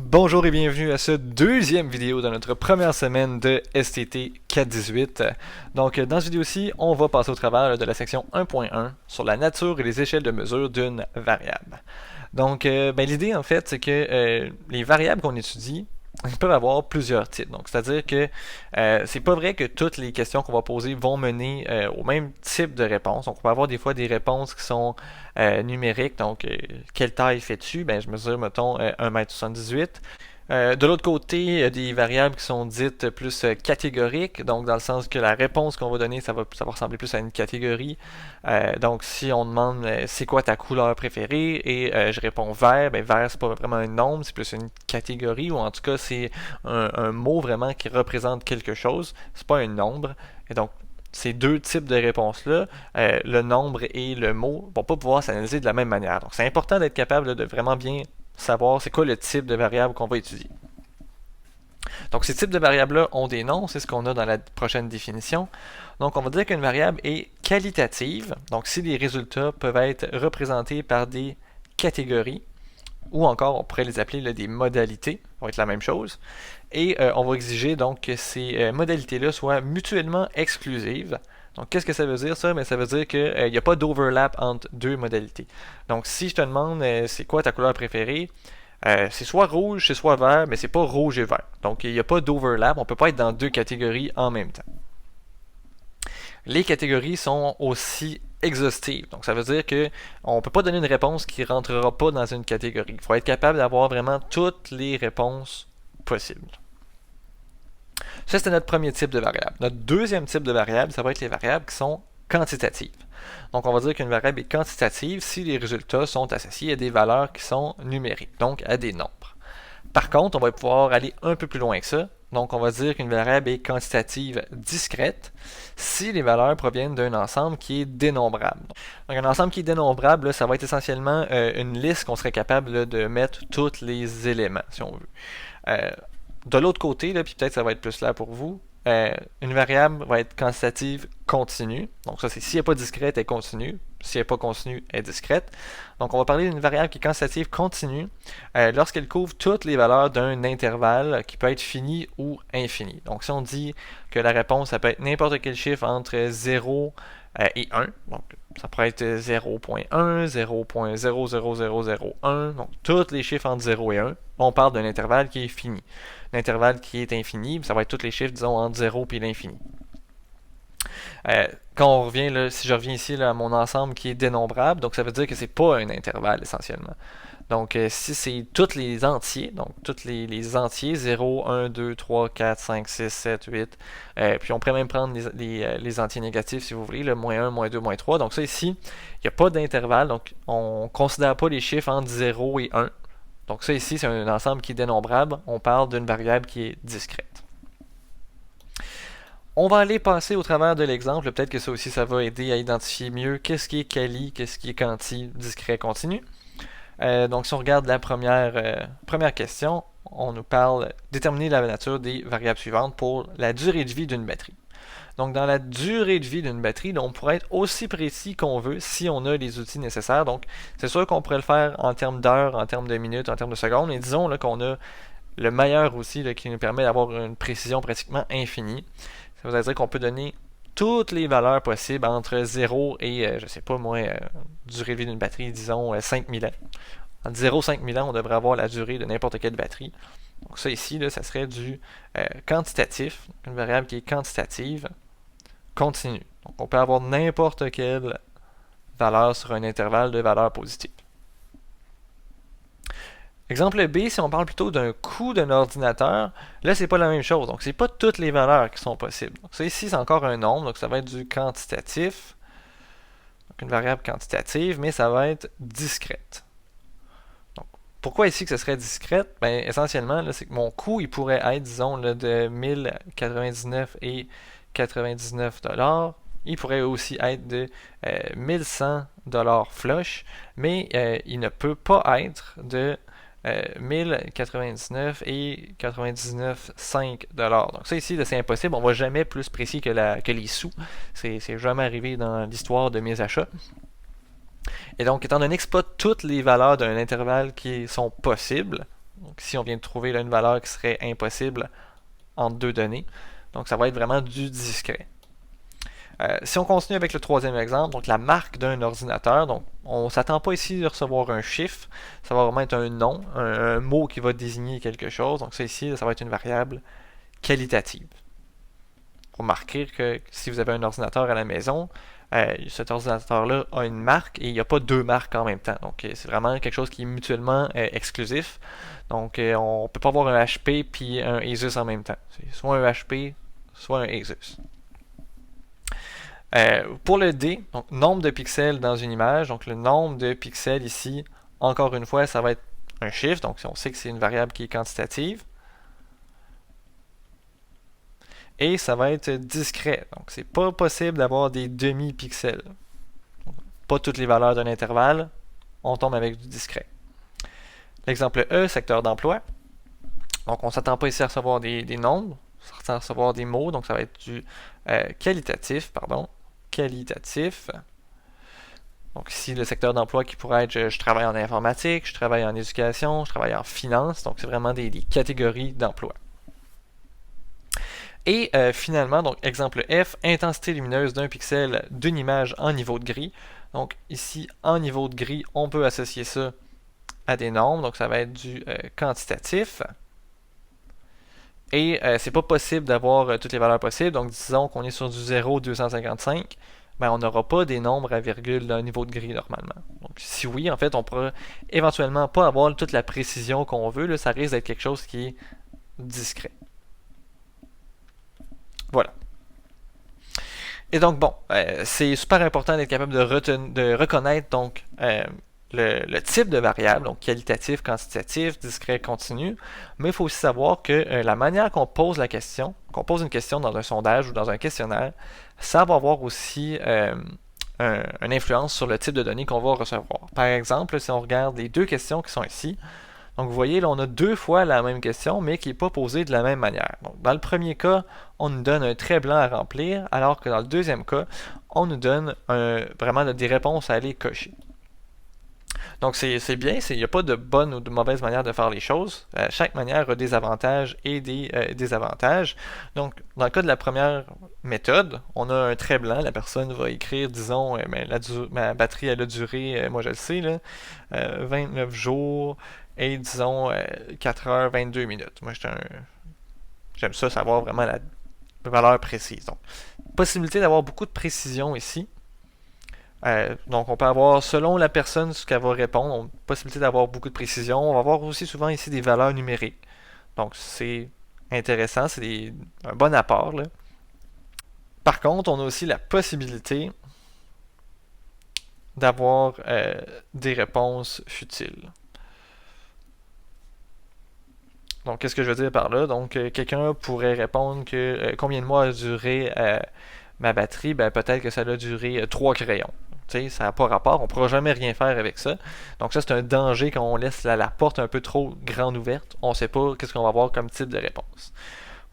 Bonjour et bienvenue à ce deuxième vidéo de notre première semaine de STT 418. Donc dans cette vidéo-ci, on va passer au travers de la section 1.1 sur la nature et les échelles de mesure d'une variable. Donc l'idée en fait, c'est que les variables qu'on étudie, ils peuvent avoir plusieurs types. Donc, c'est-à-dire que c'est pas vrai que toutes les questions qu'on va poser vont mener au même type de réponse. Donc, on peut avoir des fois des réponses qui sont numériques. Donc, quelle taille fais-tu? Ben, je mesure, mettons, 1,78 m. De l'autre côté, il y a des variables qui sont dites plus catégoriques, donc dans le sens que la réponse qu'on va donner, ça va ressembler plus à une catégorie. Donc si on demande c'est quoi ta couleur préférée et je réponds vert, ben vert c'est pas vraiment un nombre, c'est plus une catégorie ou en tout cas c'est un mot vraiment qui représente quelque chose, c'est pas un nombre. Et donc ces deux types de réponses-là, le nombre et le mot, vont pas pouvoir s'analyser de la même manière. Donc c'est important d'être capable de vraiment bien savoir c'est quoi le type de variable qu'on va étudier. Donc ces types de variables-là ont des noms, c'est ce qu'on a dans la prochaine définition. Donc on va dire qu'une variable est qualitative, donc si les résultats peuvent être représentés par des catégories, ou encore on pourrait les appeler là, des modalités, ça va être la même chose, et on va exiger donc que ces modalités-là soient mutuellement exclusives. Donc, qu'est-ce que ça veut dire ça? Mais ça veut dire qu'il n'y a pas d'overlap entre deux modalités. Donc, si je te demande c'est quoi ta couleur préférée, c'est soit rouge, c'est soit vert, mais c'est pas rouge et vert. Donc, il n'y a pas d'overlap. On ne peut pas être dans deux catégories en même temps. Les catégories sont aussi exhaustives. Donc, ça veut dire qu'on ne peut pas donner une réponse qui ne rentrera pas dans une catégorie. Il faut être capable d'avoir vraiment toutes les réponses possibles. Ça, c'était notre premier type de variable. Notre deuxième type de variable, ça va être les variables qui sont quantitatives. Donc, on va dire qu'une variable est quantitative si les résultats sont associés à des valeurs qui sont numériques, donc à des nombres. Par contre, on va pouvoir aller un peu plus loin que ça. Donc, on va dire qu'une variable est quantitative discrète si les valeurs proviennent d'un ensemble qui est dénombrable. Donc, un ensemble qui est dénombrable, là, ça va être essentiellement une liste qu'on serait capable là, de mettre tous les éléments, si on veut. De l'autre côté, là, puis peut-être ça va être plus là pour vous, une variable va être quantitative continue. Donc ça, c'est si elle n'est pas discrète, elle est continue. Si elle n'est pas continue, elle est discrète. Donc on va parler d'une variable qui est quantitative continue lorsqu'elle couvre toutes les valeurs d'un intervalle qui peut être fini ou infini. Donc si on dit que la réponse, ça peut être n'importe quel chiffre entre 0 et 1. Donc ça pourrait être 0.1, 0.00001, donc tous les chiffres entre 0 et 1. On parle d'un intervalle qui est fini. L'intervalle qui est infini, ça va être tous les chiffres, disons, entre 0 et l'infini. Quand on revient, là, si je reviens ici là, à mon ensemble qui est dénombrable, donc ça veut dire que c'est pas un intervalle essentiellement. Donc si c'est tous les entiers, donc tous les entiers, 0, 1, 2, 3, 4, 5, 6, 7, 8, puis on pourrait même prendre les entiers négatifs si vous voulez, le moins 1, moins 2, moins 3. Donc ça ici, il n'y a pas d'intervalle, donc on ne considère pas les chiffres entre 0 et 1. Donc ça ici, c'est un ensemble qui est dénombrable, on parle d'une variable qui est discrète. On va aller passer au travers de l'exemple, peut-être que ça aussi, ça va aider à identifier mieux qu'est-ce qui est quali, qu'est-ce qui est quanti, discret, continu. Donc si on regarde la première question, on nous parle déterminer la nature des variables suivantes pour la durée de vie d'une batterie. Donc dans la durée de vie d'une batterie, là, on pourrait être aussi précis qu'on veut si on a les outils nécessaires. Donc c'est sûr qu'on pourrait le faire en termes d'heures, en termes de minutes, en termes de secondes, mais disons là, qu'on a le meilleur outil là, qui nous permet d'avoir une précision pratiquement infinie. Ça veut dire qu'on peut donner toutes les valeurs possibles entre 0 et, je sais pas moi, durée de vie d'une batterie, disons 5000 ans. Entre 0 et 5000 ans, on devrait avoir la durée de n'importe quelle batterie. Donc ça ici, là, ça serait du quantitatif, une variable qui est quantitative, continue. Donc on peut avoir n'importe quelle valeur sur un intervalle de valeurs positives. Exemple B, si on parle plutôt d'un coût d'un ordinateur, là c'est pas la même chose. Donc c'est pas toutes les valeurs qui sont possibles. Donc ça ici c'est encore un nombre, donc ça va être du quantitatif. Donc une variable quantitative, mais ça va être discrète. Donc pourquoi ici que ce serait discrète? Ben essentiellement, c'est que mon coût il pourrait être, disons, là, de 1099 et 99 $. Il pourrait aussi être de 1100 $ flush, mais il ne peut pas être de 1099 et 99,5 $. Donc ça ici, c'est impossible. On ne va jamais plus précis que les sous. C'est jamais arrivé dans l'histoire de mes achats. Et donc, étant donné que ce n'est pas toutes les valeurs d'un intervalle qui sont possibles, Donc ici, on vient de trouver là, une valeur qui serait impossible entre deux données. Donc ça va être vraiment du discret. Si on continue avec le troisième exemple, donc la marque d'un ordinateur, donc on ne s'attend pas ici de recevoir un chiffre, ça va vraiment être un nom, un mot qui va désigner quelque chose. Donc ça ici, ça va être une variable qualitative. Remarquez que si vous avez un ordinateur à la maison, cet ordinateur-là a une marque et il n'y a pas deux marques en même temps. Donc c'est vraiment quelque chose qui est mutuellement exclusif. Donc on ne peut pas avoir un HP puis un Asus en même temps. C'est soit un HP, soit un Asus. Pour le D, donc nombre de pixels dans une image, donc le nombre de pixels ici, encore une fois, ça va être un chiffre, donc on sait que c'est une variable qui est quantitative. Et ça va être discret, donc c'est pas possible d'avoir des demi-pixels. Pas toutes les valeurs d'un intervalle, on tombe avec du discret. L'exemple E, secteur d'emploi. Donc on ne s'attend pas ici à recevoir des nombres, on s'attend à recevoir des mots, donc ça va être du qualitatif, pardon. Qualitatif. Donc ici, le secteur d'emploi qui pourrait être je travaille en informatique, je travaille en éducation, je travaille en finance. Donc c'est vraiment des catégories d'emploi. Et finalement, donc exemple F, intensité lumineuse d'un pixel d'une image en niveau de gris. Donc ici, en niveau de gris, on peut associer ça à des nombres. Donc ça va être du quantitatif. Et c'est pas possible d'avoir toutes les valeurs possibles. Donc disons qu'on est sur du 0, 255. Ben, on n'aura pas des nombres à virgule d'un niveau de gris normalement. Donc si oui, en fait, on pourra éventuellement pas avoir toute la précision qu'on veut. Là, ça risque d'être quelque chose qui est discret. Voilà. Et donc bon, c'est super important d'être capable de reconnaître donc le type de variable, donc qualitatif, quantitatif, discret, continu, mais il faut aussi savoir que la manière qu'on pose la question, qu'on pose une question dans un sondage ou dans un questionnaire, ça va avoir aussi une influence sur le type de données qu'on va recevoir. Par exemple, si on regarde les deux questions qui sont ici, donc vous voyez, là, on a deux fois la même question, mais qui n'est pas posée de la même manière. Donc, dans le premier cas, on nous donne un trait blanc à remplir, alors que dans le deuxième cas, on nous donne vraiment des réponses à aller cocher. Donc c'est bien, il n'y a pas de bonne ou de mauvaise manière de faire les choses. Chaque manière a des avantages et des désavantages. Donc dans le cas de la première méthode, on a un trait blanc, la personne va écrire, disons, ma batterie elle a duré, moi je le sais, là, 29 jours et disons 4 heures 22 minutes. Moi j'aime ça savoir vraiment la valeur précise. Donc, possibilité d'avoir beaucoup de précision ici. Donc on peut avoir, selon la personne, ce qu'elle va répondre, on a possibilité d'avoir beaucoup de précision. On va avoir aussi souvent ici des valeurs numériques. Donc c'est intéressant, c'est un bon apport, là. Par contre, on a aussi la possibilité d'avoir des réponses futiles. Donc qu'est-ce que je veux dire par là? Donc quelqu'un pourrait répondre que combien de mois a duré ma batterie? Ben peut-être que ça a duré 3 crayons. T'sais, ça n'a pas rapport, on ne pourra jamais rien faire avec ça. Donc ça, c'est un danger quand on laisse la porte un peu trop grande ouverte. On ne sait pas qu'est-ce qu'on va avoir comme type de réponse.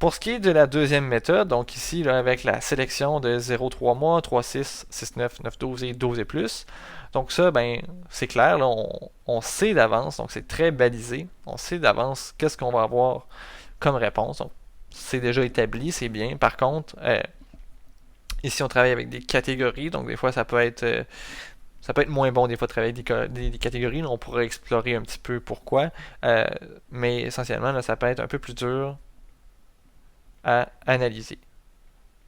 Pour ce qui est de la deuxième méthode, donc ici, là, avec la sélection de 0,3 mois, 3, 6, 6, 9, 9, 12 et 12 et plus. Donc ça, ben, c'est clair, là, on sait d'avance, donc c'est très balisé. On sait d'avance qu'est-ce qu'on va avoir comme réponse. Donc c'est déjà établi, c'est bien. Par contre, ici, on travaille avec des catégories, donc des fois, ça peut être moins bon des fois de travailler avec des catégories. Là, on pourrait explorer un petit peu pourquoi, mais essentiellement, là, ça peut être un peu plus dur à analyser.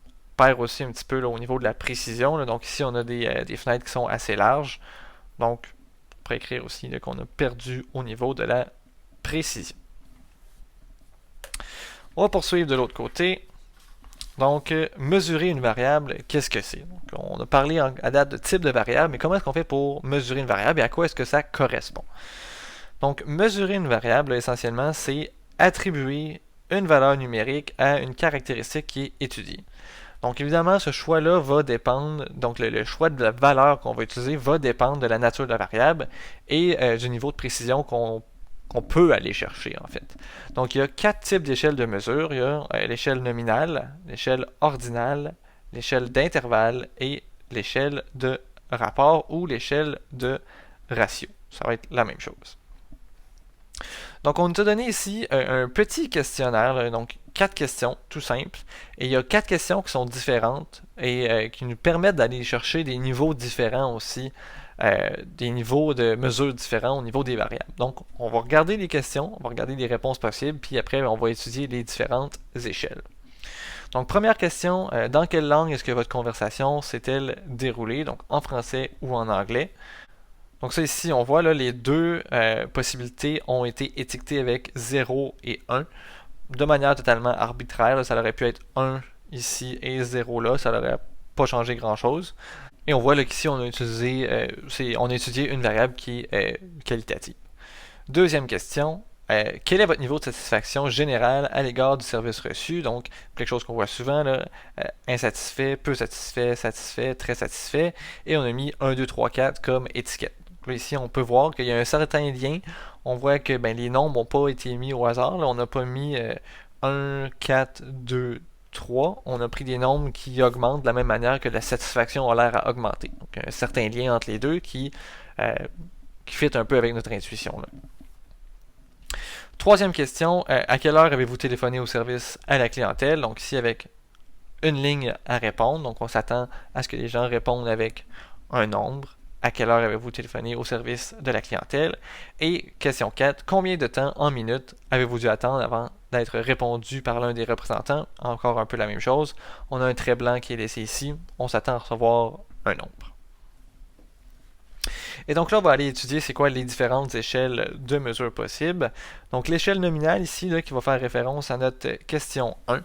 On perd aussi un petit peu là, au niveau de la précision. Là, donc ici, on a des fenêtres qui sont assez larges. Donc, on pourrait écrire aussi qu'on a perdu au niveau de la précision. On va poursuivre de l'autre côté. Donc, mesurer une variable, qu'est-ce que c'est? Donc, on a parlé à date de type de variable, mais comment est-ce qu'on fait pour mesurer une variable et à quoi est-ce que ça correspond? Donc, mesurer une variable, essentiellement, c'est attribuer une valeur numérique à une caractéristique qui est étudiée. Donc, évidemment, ce choix-là va dépendre, donc le choix de la valeur qu'on va utiliser va dépendre de la nature de la variable et du niveau de précision qu'on peut aller chercher, en fait. Donc, il y a 4 types d'échelles de mesure. Il y a l'échelle nominale, l'échelle ordinale, l'échelle d'intervalle et l'échelle de rapport ou l'échelle de ratio. Ça va être la même chose. Donc, on nous a donné ici un petit questionnaire, là, donc 4 questions, tout simple. Et il y a 4 questions qui sont différentes et qui nous permettent d'aller chercher des niveaux différents aussi, des niveaux de mesure différents au niveau des variables. Donc, on va regarder les questions, on va regarder les réponses possibles, puis après, on va étudier les différentes échelles. Donc, première question, dans quelle langue est-ce que votre conversation s'est-elle déroulée? Donc, en français ou en anglais? Donc ça ici, on voit là, les deux possibilités ont été étiquetées avec 0 et 1 de manière totalement arbitraire. Là, ça aurait pu être 1 ici et 0 là, ça n'aurait pas changé grand-chose. Et on voit là qu'ici, on a étudié une variable qui est qualitative. Deuxième question, quel est votre niveau de satisfaction générale à l'égard du service reçu? Donc, quelque chose qu'on voit souvent, là, insatisfait, peu satisfait, satisfait, très satisfait. Et on a mis 1, 2, 3, 4 comme étiquette. Là, ici, on peut voir qu'il y a un certain lien. On voit que les nombres n'ont pas été mis au hasard. Là. On n'a pas mis 1, 4, 2, 3. On a pris des nombres qui augmentent de la même manière que la satisfaction a l'air à augmenter. Donc, un certain lien entre les deux qui fit un peu avec notre intuition. Là. Troisième question, à quelle heure avez-vous téléphoné au service à la clientèle? Donc ici, avec une ligne à répondre. Donc, on s'attend à ce que les gens répondent avec un nombre. À quelle heure avez-vous téléphoné au service de la clientèle? Et question 4, combien de temps en minutes avez-vous dû attendre avant d'être répondu par l'un des représentants? Encore un peu la même chose. On a un trait blanc qui est laissé ici. On s'attend à recevoir un nombre. Et donc là, on va aller étudier c'est quoi les différentes échelles de mesure possibles. Donc l'échelle nominale ici, là, qui va faire référence à notre question 1.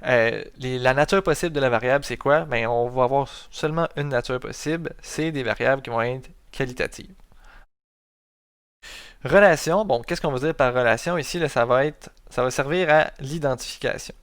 La nature possible de la variable, c'est quoi? On va avoir seulement une nature possible, c'est des variables qui vont être qualitatives. Relation, bon, qu'est-ce qu'on veut dire par relation? Ici, là, ça va servir à l'identification.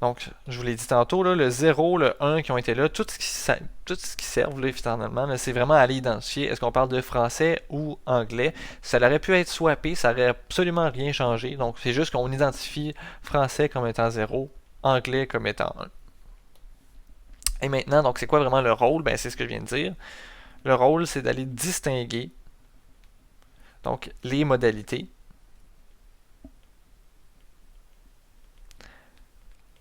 Donc, je vous l'ai dit tantôt, là, le 0, le 1 qui ont été là, tout ce qui servent là, finalement, c'est vraiment à aller identifier est-ce qu'on parle de français ou anglais. Ça aurait pu être swappé, ça n'aurait absolument rien changé. Donc, c'est juste qu'on identifie français comme étant 0, anglais comme étant 1. Et maintenant, donc c'est quoi vraiment le rôle? C'est ce que je viens de dire. Le rôle, c'est d'aller distinguer donc les modalités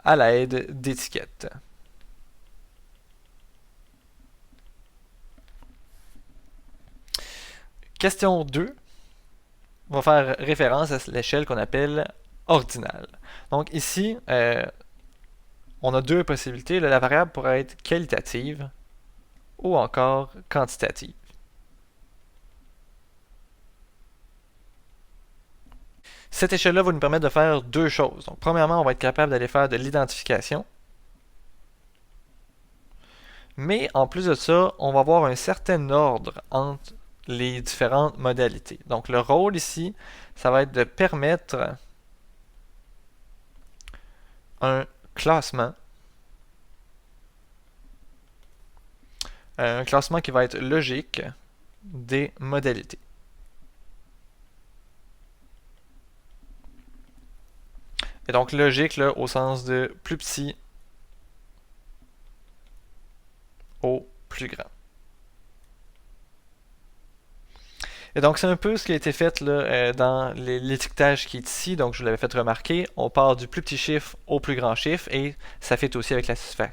à l'aide d'étiquettes. Question 2 va faire référence à l'échelle qu'on appelle ordinale. Donc ici, on a deux possibilités. La variable pourrait être qualitative ou encore quantitative. Cette échelle-là va nous permettre de faire deux choses. Donc, premièrement, on va être capable d'aller faire de l'identification. Mais en plus de ça, on va avoir un certain ordre entre les différentes modalités. Donc, le rôle ici, ça va être de permettre un classement. Un classement qui va être logique des modalités. Et donc logique là, au sens de plus petit au plus grand. Et donc c'est un peu ce qui a été fait là, dans l'étiquetage qui est ici. Donc je vous l'avais fait remarquer, on part du plus petit chiffre au plus grand chiffre et ça fait aussi avec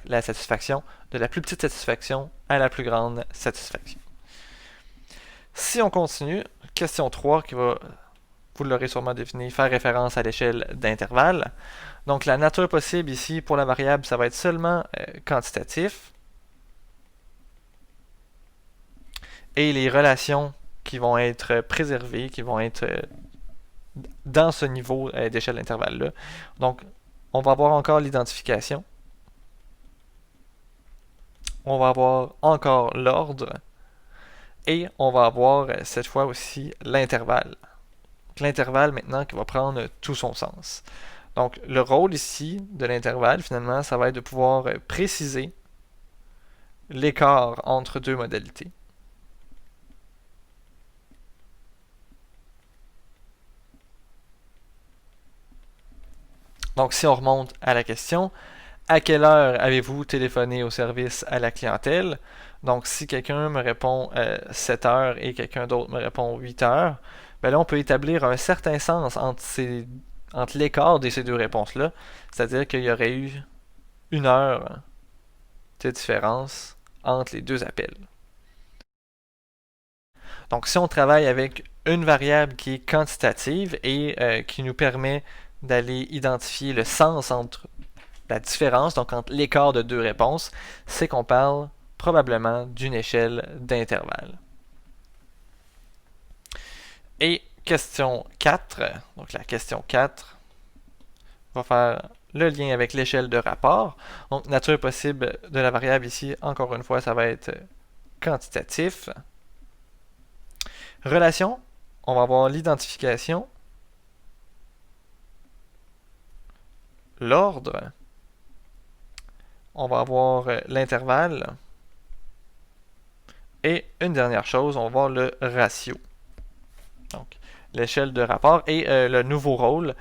la satisfaction de la plus petite satisfaction à la plus grande satisfaction. Si on continue, question 3 qui va, vous l'aurez sûrement deviné, faire référence à l'échelle d'intervalle. Donc la nature possible ici pour la variable, ça va être seulement quantitatif. Et les relations qui vont être préservées, qui vont être dans ce niveau d'échelle d'intervalle-là. Donc, on va avoir encore l'identification. On va avoir encore l'ordre. Et on va avoir cette fois aussi l'intervalle. L'intervalle maintenant qui va prendre tout son sens. Donc, le rôle ici de l'intervalle, finalement, ça va être de pouvoir préciser l'écart entre deux modalités. Donc, si on remonte à la question, à quelle heure avez-vous téléphoné au service à la clientèle? Donc, si quelqu'un me répond 7 heures et quelqu'un d'autre me répond 8 heures, ben là, on peut établir un certain sens entre l'écart de ces deux réponses-là. C'est-à-dire qu'il y aurait eu 1 heure de différence entre les deux appels. Donc, si on travaille avec une variable qui est quantitative et qui nous permet d'aller identifier le sens entre la différence, donc entre l'écart de deux réponses, c'est qu'on parle probablement d'une échelle d'intervalle. Et question 4, donc la question 4 va faire le lien avec l'échelle de rapport. Donc, nature possible de la variable ici, encore une fois, ça va être quantitatif. Relation, on va avoir l'identification, l'ordre, on va avoir l'intervalle, et une dernière chose, on va voir le ratio. Donc, l'échelle de rapport et le nouveau rôle,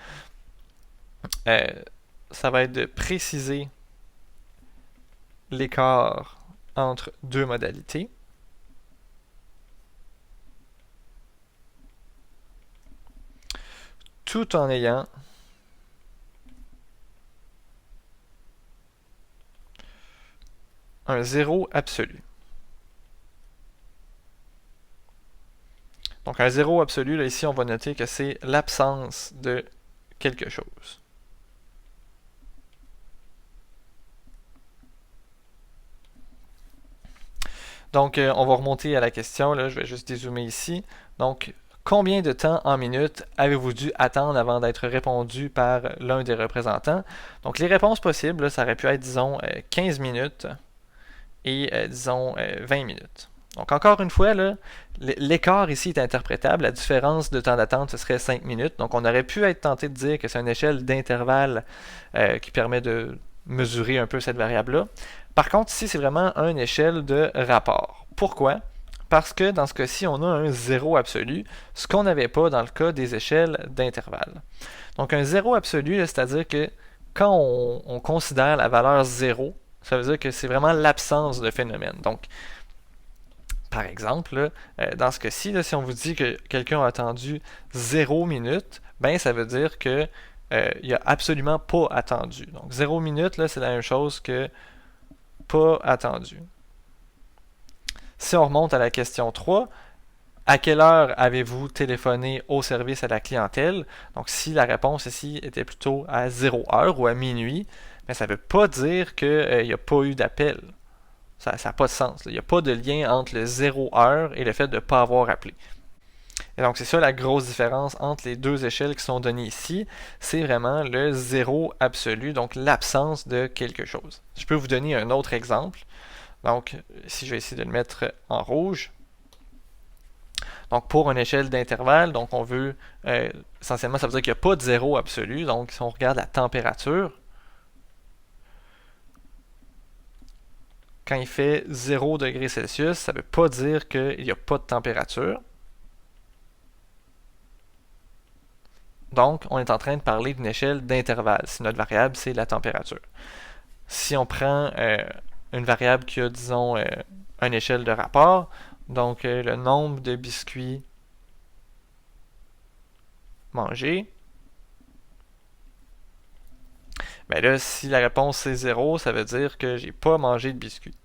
ça va être de préciser l'écart entre deux modalités. Tout en ayant un zéro absolu. Donc un zéro absolu, là, ici on va noter que c'est l'absence de quelque chose. Donc on va remonter à la question, là, je vais juste dézoomer ici. Donc combien de temps en minutes avez-vous dû attendre avant d'être répondu par l'un des représentants? Donc les réponses possibles, là, ça aurait pu être, disons, 15 minutes et, disons, 20 minutes. Donc encore une fois, l'écart ici est interprétable. La différence de temps d'attente, ce serait 5 minutes. Donc on aurait pu être tenté de dire que c'est une échelle d'intervalle qui permet de mesurer un peu cette variable-là. Par contre, ici, c'est vraiment une échelle de rapport. Pourquoi? Parce que dans ce cas-ci, on a un zéro absolu, ce qu'on n'avait pas dans le cas des échelles d'intervalle. Donc un zéro absolu, c'est-à-dire que quand on considère la valeur 0, ça veut dire que c'est vraiment l'absence de phénomène. Donc, par exemple, dans ce cas-ci, si on vous dit que quelqu'un a attendu 0 minutes, ben ça veut dire que il n'a absolument pas attendu. Donc 0 minutes, c'est la même chose que pas attendu. Si on remonte à la question 3, à quelle heure avez-vous téléphoné au service à la clientèle? Donc si la réponse ici était plutôt à 0 heure ou à minuit, ben, ça ne veut pas dire qu'il n'y a pas eu d'appel. Ça n'a pas de sens. Il n'y a pas de lien entre le 0 heure et le fait de ne pas avoir appelé. Et donc, c'est ça la grosse différence entre les deux échelles qui sont données ici. C'est vraiment le zéro absolu, donc l'absence de quelque chose. Je peux vous donner un autre exemple. Donc, ici, je vais essayer de le mettre en rouge. Donc, pour une échelle d'intervalle, donc on veut, essentiellement, ça veut dire qu'il n'y a pas de zéro absolu. Donc, si on regarde la température, quand il fait 0 degrés Celsius, ça ne veut pas dire qu'il n'y a pas de température. Donc, on est en train de parler d'une échelle d'intervalle. Si notre variable, c'est la température. Si on prend une variable qui a, disons, une échelle de rapport, donc le nombre de biscuits mangés, mais là, si la réponse c'est 0, ça veut dire que j'ai pas mangé de biscuits.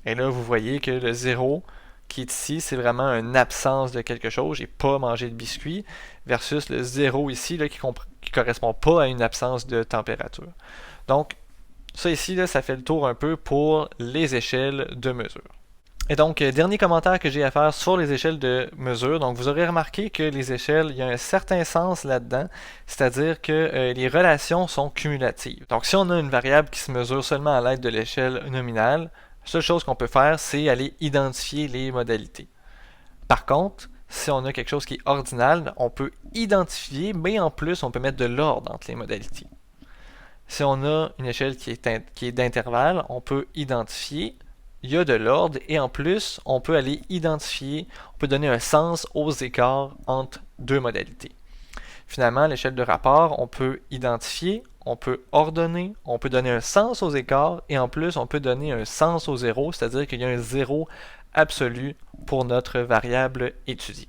Et là, vous voyez que le 0 qui est ici, c'est vraiment une absence de quelque chose. J'ai pas mangé de biscuits. Versus le 0 ici, là, qui correspond pas à une absence de température. Donc, ça ici, là, ça fait le tour un peu pour les échelles de mesure. Et donc, dernier commentaire que j'ai à faire sur les échelles de mesure. Donc, vous aurez remarqué que les échelles, il y a un certain sens là-dedans, c'est-à-dire que les relations sont cumulatives. Donc, si on a une variable qui se mesure seulement à l'aide de l'échelle nominale, la seule chose qu'on peut faire, c'est aller identifier les modalités. Par contre, si on a quelque chose qui est ordinal, on peut identifier, mais en plus, on peut mettre de l'ordre entre les modalités. Si on a une échelle qui est d'intervalle, on peut identifier, il y a de l'ordre, et en plus, on peut aller identifier, on peut donner un sens aux écarts entre deux modalités. Finalement, à l'échelle de rapport, on peut identifier, on peut ordonner, on peut donner un sens aux écarts et en plus, on peut donner un sens aux zéros, c'est-à-dire qu'il y a un zéro absolu pour notre variable étudiée.